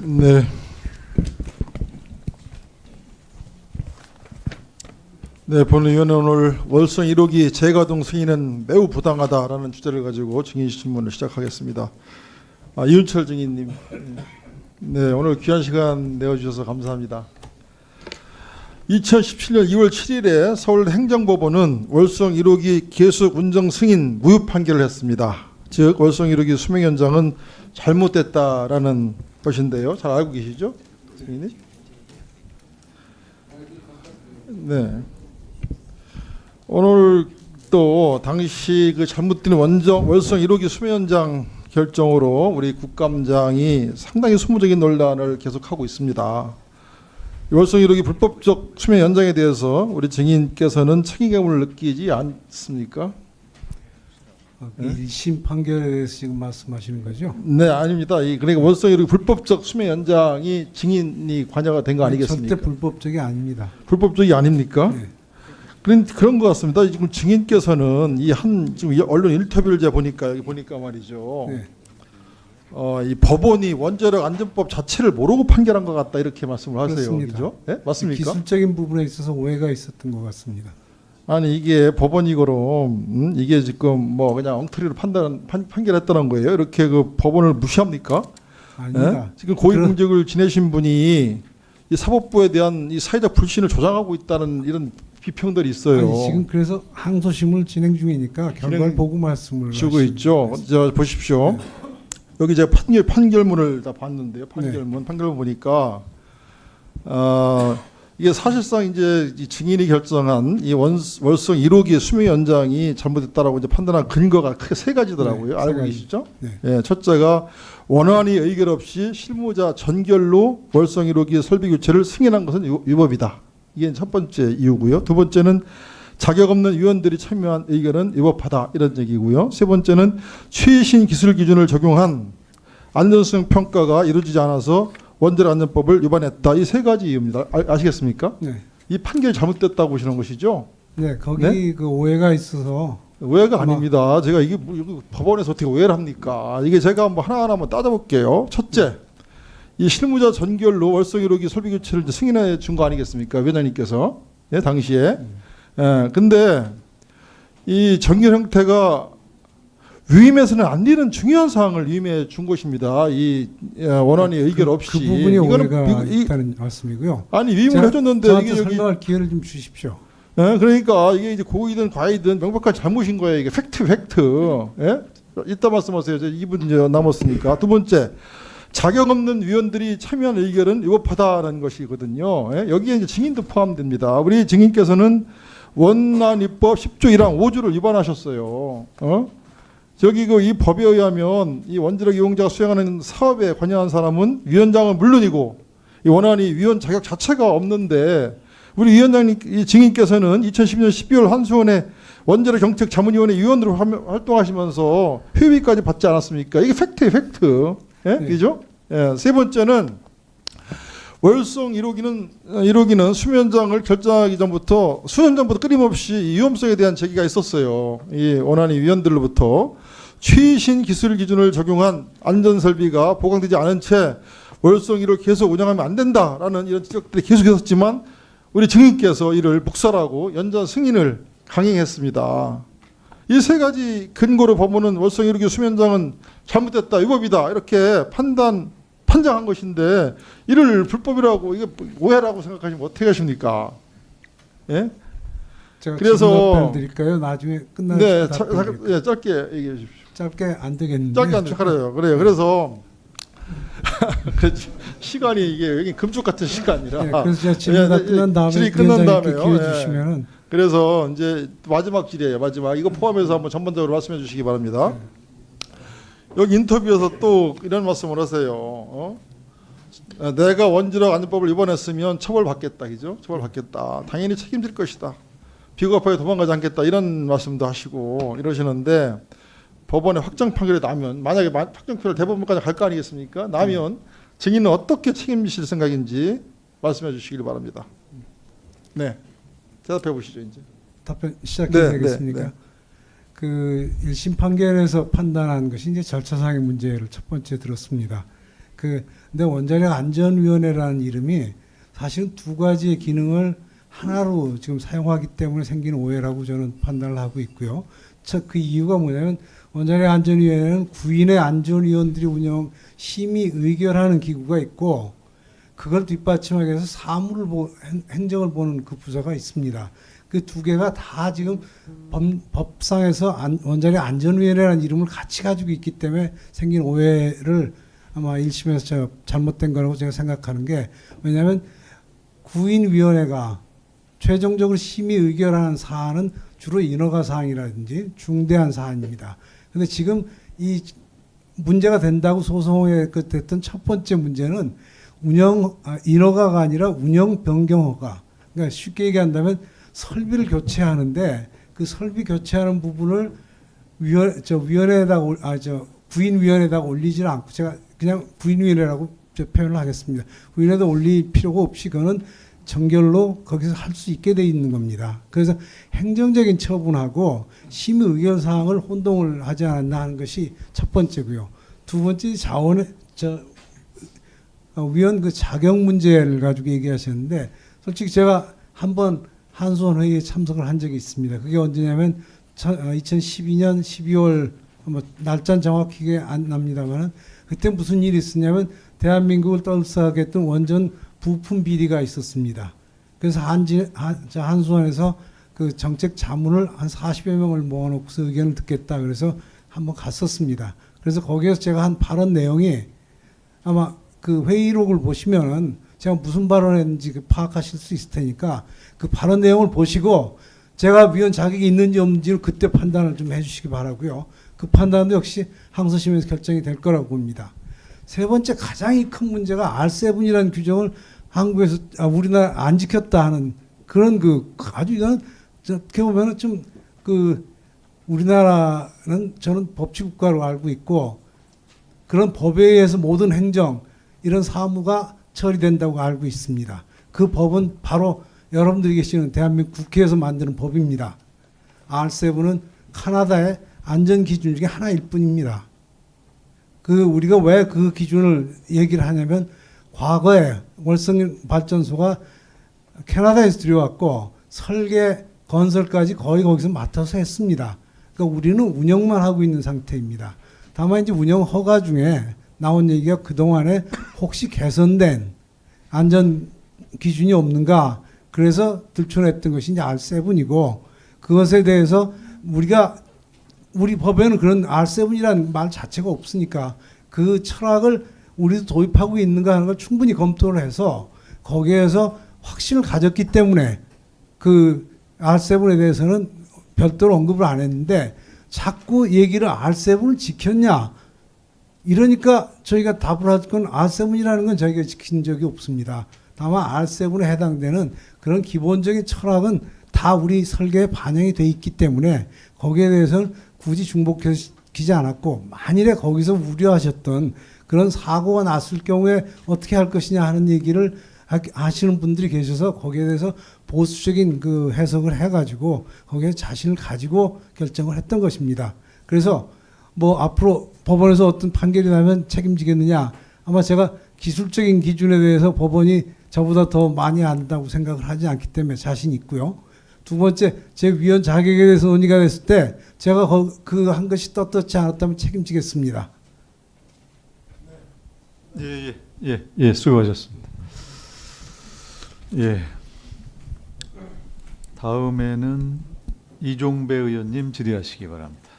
네. 네, 본위원은 오늘 월성 1호기 재가동 승인은 매우 부당하다라는 주제를 가지고 증인 신문을 시작하겠습니다. 이윤철 증인님, 네, 오늘 귀한 시간 내어주셔서 감사합니다. 2017년 2월 7일에 서울행정법원은 월성 1호기 계속 운정 승인 무효 판결을 했습니다. 즉 월성 1호기 수명 연장은 잘못됐다라는 것인데요. 잘 알고 계시죠, 증인님? 네. 오늘 또 당시 그 잘못된 월성 1호기 수명 연장 결정으로 우리 국감장이 상당히 소모적인 논란을 계속하고 있습니다. 월성 1호기 불법적 수명 연장에 대해서 우리 증인께서는 책임감을 느끼지 않습니까? 1심 판결에 대해서 지금 말씀하시는 거죠? 네, 아닙니다. 그러니까 월성 1호기 불법적 수명 연장이 증인이 관여가 된 거 아니겠습니까? 절대 불법적이 아닙니다. 불법적이 아닙니까? 네. 그런 것 같습니다. 지금 증인께서는 지금 언론 인터뷰를 제가 보니까 여기 보니까 말이죠. 네. 이 법원이 원자력 안전법 자체를 모르고 판결한 것 같다 이렇게 말씀을 하세요. 그렇습니다. 그죠? 네? 맞습니까? 기술적인 부분에 있어서 오해가 있었던 것 같습니다. 아니 이게 법원이 그럼 이게 지금 뭐 그냥 엉터리로 판결했다는 거예요. 이렇게 그 법원을 무시합니까? 아닙니다. 네? 지금 고위공직을 지내신 분이 이 사법부에 대한 이 사회적 불신을 조장하고 있다는 이런 비평들이 있어요. 아니, 지금 그래서 항소심을 진행 중이니까 결과를 보고 말씀을 주고 있죠. 저 보십시오. 네. 여기 제가 판결문을 다 봤는데요. 판결문 보니까 이게 사실상 이제 이 증인이 결정한 이 월성 1호기 수명 연장이 잘못됐다라고 이제 판단한 근거가 크게 세 가지더라고요. 네, 알고 세 가지. 계시죠? 네. 예, 첫째가 원안이 의결 없이 실무자 전결로 월성 1호기 설비 교체를 승인한 것은 위법이다. 이게 첫 번째 이유고요. 두 번째는 자격 없는 위원들이 참여한 의결은 위법하다 이런 얘기고요. 세 번째는 최신 기술 기준을 적용한 안전성 평가가 이루어지지 않아서 원자력 안전법을 위반했다. 이 세 가지 이유입니다. 아시겠습니까? 네. 이 판결이 잘못됐다고 보시는 것이죠? 네, 거기 네? 그 오해가 있어서 오해가 아닙니다. 제가 이게 법원에서 어떻게 오해를 합니까? 이게 제가 한번 하나하나 한번 따져볼게요. 첫째, 이 실무자 전결로 월성 1호기 설비 교체를 승인해 준 거 아니겠습니까? 위원장님께서 예, 당시에. 예, 근데 이 전결 형태가 위임해서는 안 되는 중요한 사항을 위임해 준 것입니다. 이 원안이 의결 없이. 그 부분이 오해가 있다는 말씀이고요. 아니 위임을 해줬는데 저한테 이게 여기 설명할 기회를 좀 주십시오. 예, 그러니까 이게 이제 고의든 과이든 명백한 잘못인 거예요. 이게 팩트. 예? 이따 말씀하세요. 이제 2분 이제 남았으니까. 두 번째, 자격 없는 위원들이 참여한 의결은 위법하다는 것이거든요. 예? 여기에 이제 증인도 포함됩니다. 우리 증인께서는 원안 입법 10조 1항 5조를 위반하셨어요. 저기 이 법에 의하면 이 원자력 이용자가 수행하는 사업에 관여한 사람은 위원장은 물론이고 이 원안이 위원 자격 자체가 없는데 우리 위원장님, 이 증인께서는 2012년 12월 한수원의 원자력 정책 자문위원회 위원으로 활동하시면서 회비까지 받지 않았습니까? 이게 팩트예요, 팩트. 예? 네. 그죠? 예. 세 번째는 월성 1호기는 수면장을 결정하기 전부터 수년 전부터 끊임없이 위험성에 대한 제기가 있었어요. 이 원안위 위원들로부터 최신 기술 기준을 적용한 안전 설비가 보강되지 않은 채 월성 1호 계속 운영하면 안 된다라는 이런 지적들이 계속 있었지만 우리 증인께서 이를 묵살하고 연장 승인을 강행했습니다. 이 세 가지 근거로 법원은 월성 1호기 수면장은 잘못됐다, 위법이다 이렇게 판정한 것인데 이를 불법이라고 이게 오해라고 생각하시면 어떻게 하십니까? 예? 제가 그래서 답변 드릴까요? 나중에 끝나면 네, 예, 짧게 얘기해 주십시오. 짧게 안 되겠는데. 짧게 안 그래요. 그래서 시간이 이게 여기 금쪽 같은 시간이라. 네, 그래서 제가 질의가 끝난 다음에 질의 끝난 다음에요. 기회 예. 주시면은. 그래서 이제 마지막 질의예요. 마지막 이거 포함해서 한번 전반적으로 말씀해 주시기 바랍니다. 여기 인터뷰에서 또 이런 말씀을 하세요. 내가 원자력 안전법을 위반했으면 처벌받겠다, 그죠? 처벌받겠다. 당연히 책임질 것이다. 비겁하게 도망가지 않겠다 이런 말씀도 하시고 이러시는데 법원의 확정 판결이 나면 만약에 확정 판결 대법원까지 갈 거 아니겠습니까? 나면 증인은 어떻게 책임지실 생각인지 말씀해 주시길 바랍니다. 네, 대답해 보시죠 이제. 답변 시작해도 네, 되겠습니까? 네, 네. 그 1심 판결에서 판단한 것이 이제 절차상의 문제를 첫 번째 들었습니다. 그 근데 원자력 안전위원회라는 이름이 사실은 두 가지의 기능을 하나로 지금 사용하기 때문에 생긴 오해라고 저는 판단을 하고 있고요. 그 이유가 뭐냐면 원자력 안전위원회는 구인의 안전위원들이 운영 심의 의결하는 기구가 있고 그걸 뒷받침하기 위해서 행정을 보는 그 부서가 있습니다. 그 두 개가 다 지금 법상에서 원자력 안전위원회라는 이름을 같이 가지고 있기 때문에 생긴 오해를 아마 1심에서 잘못된 거라고 제가 생각하는 게, 왜냐하면 구인위원회가 최종적으로 심의 의결하는 사안은 주로 인허가 사항이라든지 중대한 사안입니다. 그런데 지금 이 문제가 된다고 소송에 됐던 첫 번째 문제는 인허가가 아니라 운영 변경 허가. 그러니까 쉽게 얘기한다면 설비를 교체하는데 그 설비 교체하는 부분을 구인위원회에다가 올리지는 않고, 제가 그냥 구인위원회라고 표현을 하겠습니다. 구인위원회에다 올릴 필요가 없이 그거는 정결로 거기서 할 수 있게 돼 있는 겁니다. 그래서 행정적인 처분하고 심의 의결 사항을 혼동을 하지 않았나 하는 것이 첫 번째고요. 두 번째 위원 그 자격 문제를 가지고 얘기하셨는데, 솔직히 제가 한번 한수원 회의에 참석을 한 적이 있습니다. 그게 언제냐면 2012년 12월 날짜는 정확하게 안 납니다만, 그때 무슨 일이 있었냐면 대한민국을 떠들썩하게 했던 원전 부품 비리가 있었습니다. 그래서 한수원에서 그 정책 자문을 한 40여 명을 모아놓고서 의견을 듣겠다 그래서 한번 갔었습니다. 그래서 거기에서 제가 한 발언 내용이, 아마 그 회의록을 보시면은 제가 무슨 발언했는지 파악하실 수 있을 테니까 그 발언 내용을 보시고 제가 위원 자격이 있는지 없는지를 그때 판단을 좀 해주시기 바라고요. 그 판단도 역시 항소심에서 결정이 될 거라고 봅니다. 세 번째 가장 큰 문제가 R7이라는 규정을 한국에서 우리나라 안 지켰다 하는 그런 아주 이건 어떻게 보면은 좀 우리나라는 저는 법치국가로 알고 있고 그런 법에 의해서 모든 행정 이런 사무가 처리된다고 알고 있습니다. 그 법은 바로 여러분들이 계시는 대한민국 국회에서 만드는 법입니다. R7은 카나다의 안전 기준 중에 하나일 뿐입니다. 우리가 왜 그 기준을 얘기를 하냐면, 과거에 월성 발전소가 캐나다에서 들여왔고 설계 건설까지 거의 거기서 맡아서 했습니다. 그러니까 우리는 운영만 하고 있는 상태입니다. 다만 이제 운영 허가 중에 나온 얘기가 그동안에 혹시 개선된 안전 기준이 없는가, 그래서 들춰냈던 것이 이제 R7이고, 그것에 대해서 우리 법에는 그런 R7이라는 말 자체가 없으니까 그 철학을 우리도 도입하고 있는가 하는 걸 충분히 검토를 해서 거기에서 확신을 가졌기 때문에 그 R7에 대해서는 별도로 언급을 안 했는데, 자꾸 얘기를 R7을 지켰냐 이러니까 저희가 답을 할 건 R7이라는 건 저희가 지킨 적이 없습니다. 다만 R7에 해당되는 그런 기본적인 철학은 다 우리 설계에 반영이 돼 있기 때문에 거기에 대해서는 굳이 중복시키지 않았고, 만일에 거기서 우려하셨던 그런 사고가 났을 경우에 어떻게 할 것이냐 하는 얘기를 하시는 분들이 계셔서 거기에 대해서 보수적인 그 해석을 해가지고 거기에 자신을 가지고 결정을 했던 것입니다. 그래서 앞으로 법원에서 어떤 판결이 나면 책임지겠느냐, 아마 제가 기술적인 기준에 대해서 법원이 저보다 더 많이 안다고 생각을 하지 않기 때문에 자신 있고요. 두 번째, 제 위원 자격에 대해서 논의가 됐을 때 제가 그 한 것이 떳떳지 않았다면 책임지겠습니다. 예, 수고하셨습니다. 예, 다음에는 이종배 의원님 질의하시기 바랍니다.